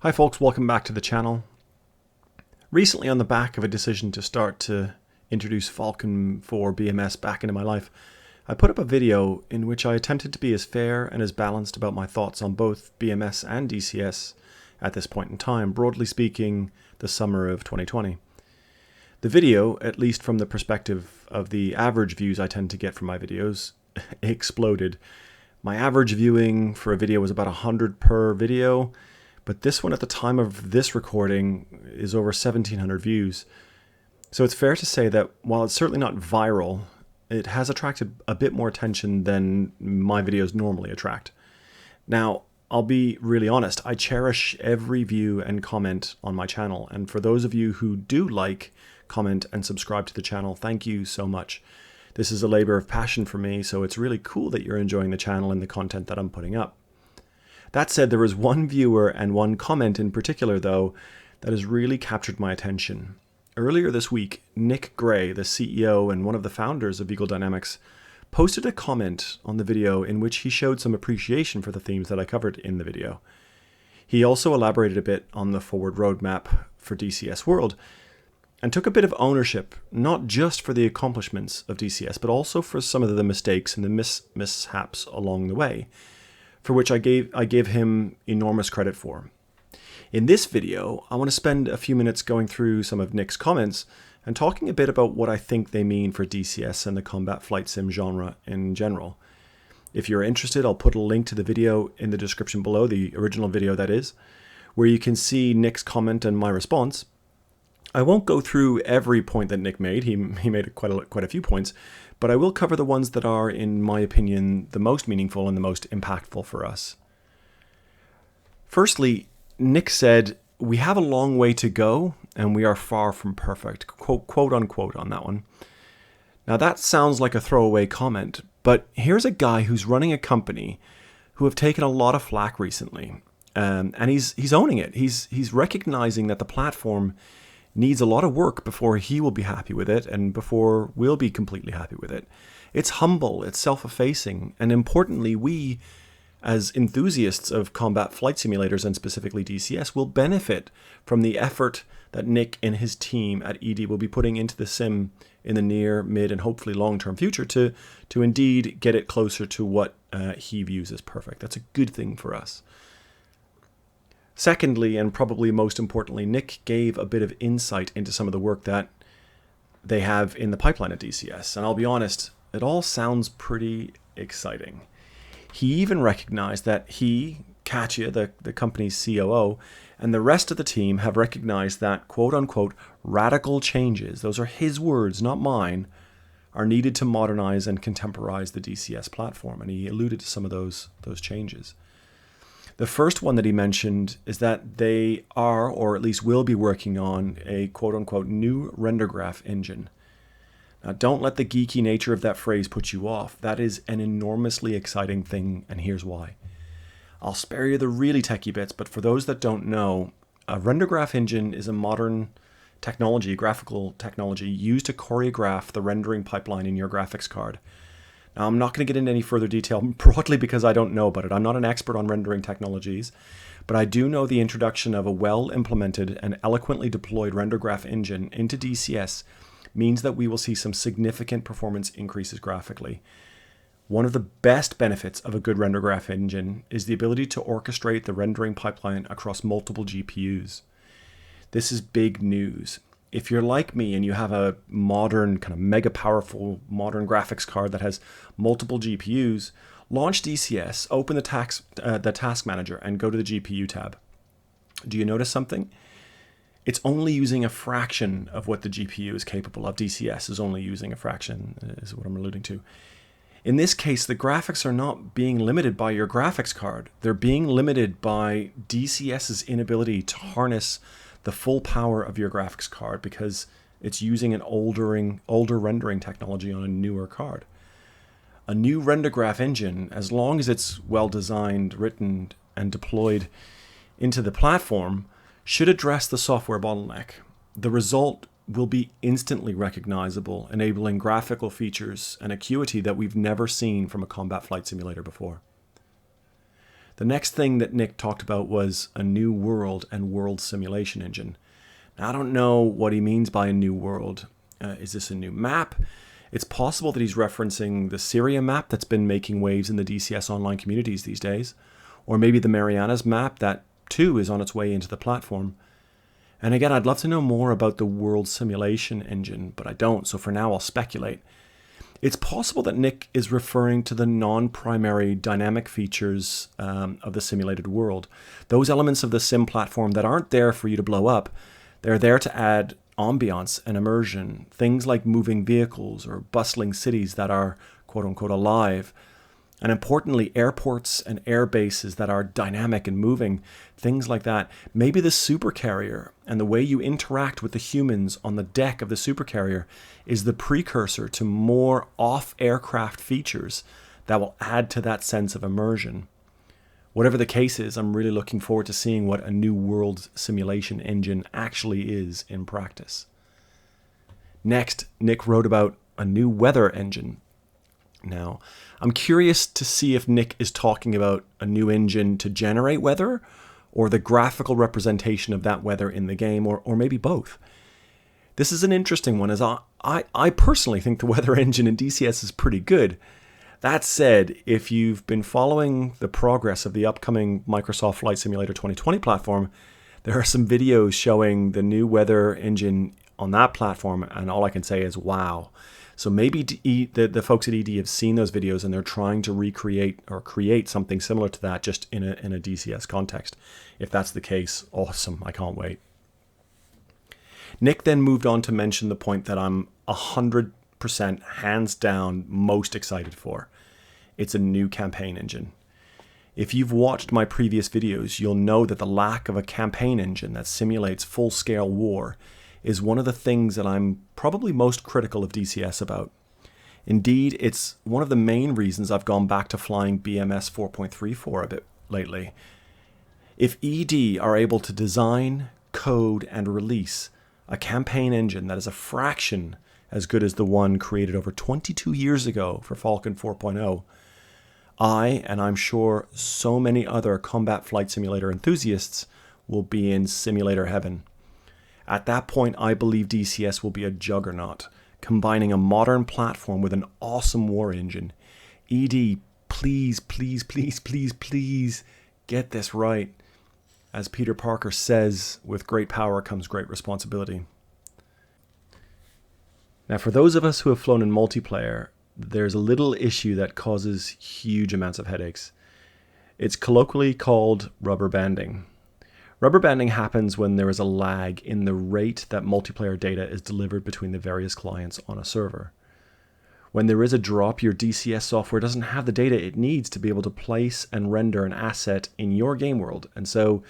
Hi folks, welcome back to the channel. Recently, on the back of a decision to start to introduce Falcon 4 BMS back into my life, I put up a video in which I attempted to be as fair and as balanced about my thoughts on both BMS and DCS at this point in time, broadly speaking, the summer of 2020. The video, at least from the perspective of the average views I tend to get from my videos, exploded. My average viewing for a video was about 100 per video, but this one at the time of this recording is over 1,700 views. So it's fair to say that while it's certainly not viral, it has attracted a bit more attention than my videos normally attract. Now, I'll be really honest, I cherish every view and comment on my channel. And for those of you who do like, comment, and subscribe to the channel, thank you so much. This is a labor of passion for me, so it's really cool that you're enjoying the channel and the content that I'm putting up. That said, there was one viewer and one comment in particular, though, that has really captured my attention. Earlier this week, Nick Gray, the CEO and one of the founders of Eagle Dynamics, posted a comment on the video in which he showed some appreciation for the themes that I covered in the video. He also elaborated a bit on the forward roadmap for DCS World and took a bit of ownership, not just for the accomplishments of DCS, but also for some of the mistakes and the mishaps along the way, for which I gave him enormous credit for. In this video, I want to spend a few minutes going through some of Nick's comments and talking a bit about what I think they mean for DCS and the combat flight sim genre in general. If you're interested, I'll put a link to the video in the description below, the original video that is, where you can see Nick's comment and my response. I won't go through every point that Nick made. He made quite a few points, but I will cover the ones that are, in my opinion, the most meaningful and the most impactful for us. Firstly, Nick said, "We have a long way to go and we are far from perfect," quote unquote on that one. Now that sounds like a throwaway comment, but here's a guy who's running a company who have taken a lot of flack recently, and he's owning it. He's recognizing that the platform needs a lot of work before he will be happy with it and before we'll be completely happy with it. It's humble, it's self-effacing, and importantly, we, as enthusiasts of combat flight simulators and specifically DCS, will benefit from the effort that Nick and his team at ED will be putting into the sim in the near, mid, and hopefully long-term future to indeed get it closer to what he views as perfect. That's a good thing for us. Secondly, and probably most importantly, Nick gave a bit of insight into some of the work that they have in the pipeline at DCS. And I'll be honest, it all sounds pretty exciting. He even recognized that he, Katya, the company's COO, and the rest of the team have recognized that, quote unquote, radical changes, those are his words, not mine, are needed to modernize and contemporize the DCS platform. And he alluded to some of those changes. The first one that he mentioned is that they are, or at least will be working on, a quote-unquote new render graph engine. Now, don't let the geeky nature of that phrase put you off. That is an enormously exciting thing, and here's why. I'll spare you the really techie bits, but for those that don't know, a render graph engine is a modern technology, graphical technology, used to choreograph the rendering pipeline in your graphics card. Now, I'm not going to get into any further detail broadly because I don't know about it. I'm not an expert on rendering technologies, but I do know the introduction of a well-implemented and eloquently deployed render graph engine into DCS means that we will see some significant performance increases graphically. One of the best benefits of a good render graph engine is the ability to orchestrate the rendering pipeline across multiple GPUs. This is big news. If you're like me and you have a modern, kind of mega powerful modern graphics card that has multiple GPUs, launch DCS, open the task manager, and go to the GPU tab. Do you notice something? It's only using a fraction of what the GPU is capable of. DCS is only using a fraction, is what I'm alluding to. In this case, the graphics are not being limited by your graphics card. They're being limited by DCS's inability to harness the full power of your graphics card because it's using an older rendering technology on a newer card. A new render graph engine, as long as it's well designed, written, and deployed into the platform, should address the software bottleneck. The result will be instantly recognizable, enabling graphical features and acuity that we've never seen from a combat flight simulator before. The next thing that Nick talked about was a new world and world simulation engine. Now, I don't know what he means by a new world. Is this a new map? It's possible that he's referencing the Syria map that's been making waves in the DCS online communities these days. Or maybe the Marianas map that too is on its way into the platform. And again, I'd love to know more about the world simulation engine, but I don't, so for now I'll speculate. It's possible that Nick is referring to the non-primary dynamic features of the simulated world. Those elements of the sim platform that aren't there for you to blow up. They're there to add ambiance and immersion, things like moving vehicles or bustling cities that are quote-unquote alive. And importantly, airports and air bases that are dynamic and moving, things like that. Maybe the supercarrier and the way you interact with the humans on the deck of the supercarrier is the precursor to more off-aircraft features that will add to that sense of immersion. Whatever the case is, I'm really looking forward to seeing what a new world simulation engine actually is in practice. Next, Nick wrote about a new weather engine. Now, I'm curious to see if Nick is talking about a new engine to generate weather or the graphical representation of that weather in the game, or maybe both. This is an interesting one, as I personally think the weather engine in DCS is pretty good. That said, if you've been following the progress of the upcoming Microsoft Flight Simulator 2020 platform, there are some videos showing the new weather engine on that platform, and all I can say is wow. So maybe the folks at ED have seen those videos and they're trying to recreate or create something similar to that just in a DCS context. If that's the case, awesome. I can't wait. Nick then moved on to mention the point that I'm 100% hands down most excited for. It's a new campaign engine. If you've watched my previous videos, you'll know that the lack of a campaign engine that simulates full-scale war is one of the things that I'm probably most critical of DCS about. Indeed, it's one of the main reasons I've gone back to flying BMS 4.34 a bit lately. If ED are able to design, code, and release a campaign engine that is a fraction as good as the one created over 22 years ago for Falcon 4.0, I, and I'm sure so many other combat flight simulator enthusiasts, will be in simulator heaven. At that point, I believe DCS will be a juggernaut, combining a modern platform with an awesome war engine. ED, please, please, please, please, please get this right. As Peter Parker says, with great power comes great responsibility. Now, for those of us who have flown in multiplayer, there's a little issue that causes huge amounts of headaches. It's colloquially called rubber banding. Rubber banding happens when there is a lag in the rate that multiplayer data is delivered between the various clients on a server. When there is a drop, your DCS software doesn't have the data it needs to be able to place and render an asset in your game world, and so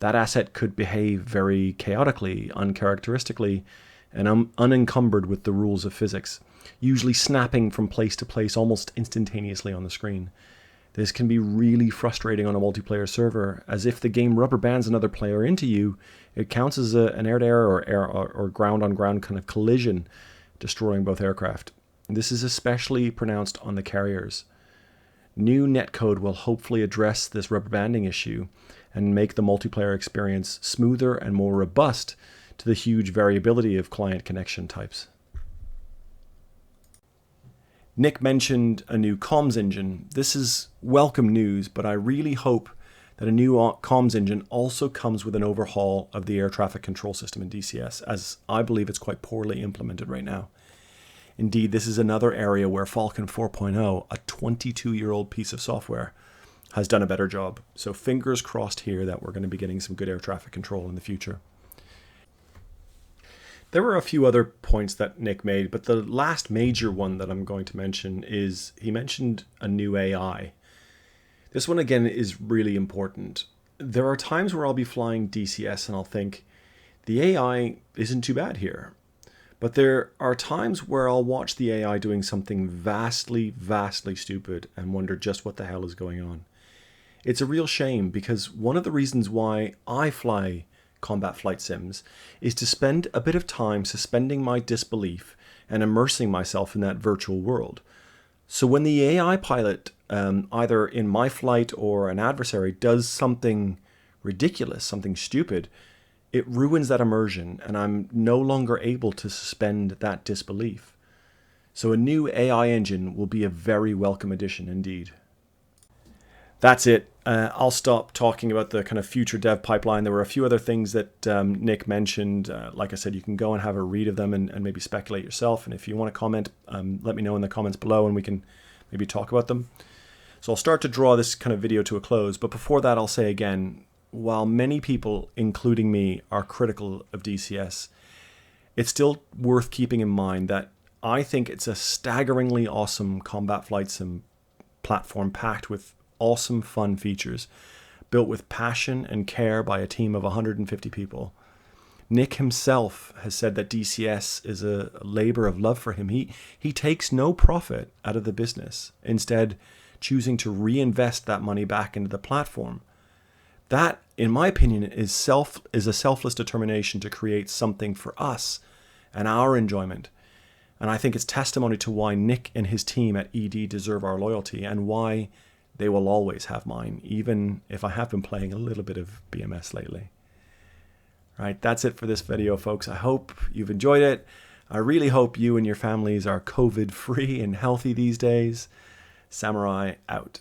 that asset could behave very chaotically, uncharacteristically, and unencumbered with the rules of physics, usually snapping from place to place almost instantaneously on the screen. This can be really frustrating on a multiplayer server, as if the game rubber bands another player into you, it counts as an air-to-air or ground-on-ground kind of collision, destroying both aircraft. This is especially pronounced on the carriers. New netcode will hopefully address this rubber banding issue and make the multiplayer experience smoother and more robust to the huge variability of client connection types. Nick mentioned a new comms engine. This is welcome news, but I really hope that a new comms engine also comes with an overhaul of the air traffic control system in DCS, as I believe it's quite poorly implemented right now. Indeed, this is another area where Falcon 4.0, a 22-year-old piece of software, has done a better job. So fingers crossed here that we're going to be getting some good air traffic control in the future. There were a few other points that Nick made, but the last major one that I'm going to mention is he mentioned a new AI. This one again is really important. There are times where I'll be flying DCS and I'll think, the AI isn't too bad here. But there are times where I'll watch the AI doing something vastly, vastly stupid and wonder just what the hell is going on. It's a real shame, because one of the reasons why I fly combat flight sims is to spend a bit of time suspending my disbelief and immersing myself in that virtual world. So when the AI pilot either in my flight or an adversary does something ridiculous, something stupid, it ruins that immersion, and I'm no longer able to suspend that disbelief. So a new AI engine will be a very welcome addition indeed. That's it. I'll stop talking about the kind of future dev pipeline. There were a few other things that Nick mentioned. Like I said, you can go and have a read of them and maybe speculate yourself. And if you want to comment, let me know in the comments below and we can maybe talk about them. So I'll start to draw this kind of video to a close. But before that, I'll say again, while many people, including me, are critical of DCS, it's still worth keeping in mind that I think it's a staggeringly awesome combat flight sim platform packed with awesome fun features, built with passion and care by a team of 150 people. Nick himself has said that DCS is a labor of love for him. He takes no profit out of the business, instead choosing to reinvest that money back into the platform. That, in my opinion, is a selfless determination to create something for us and our enjoyment. And I think it's testimony to why Nick and his team at ED deserve our loyalty and why they will always have mine, even if I have been playing a little bit of BMS lately. Right, that's it for this video, folks. I hope you've enjoyed it. I really hope you and your families are COVID-free and healthy these days. Samurai out.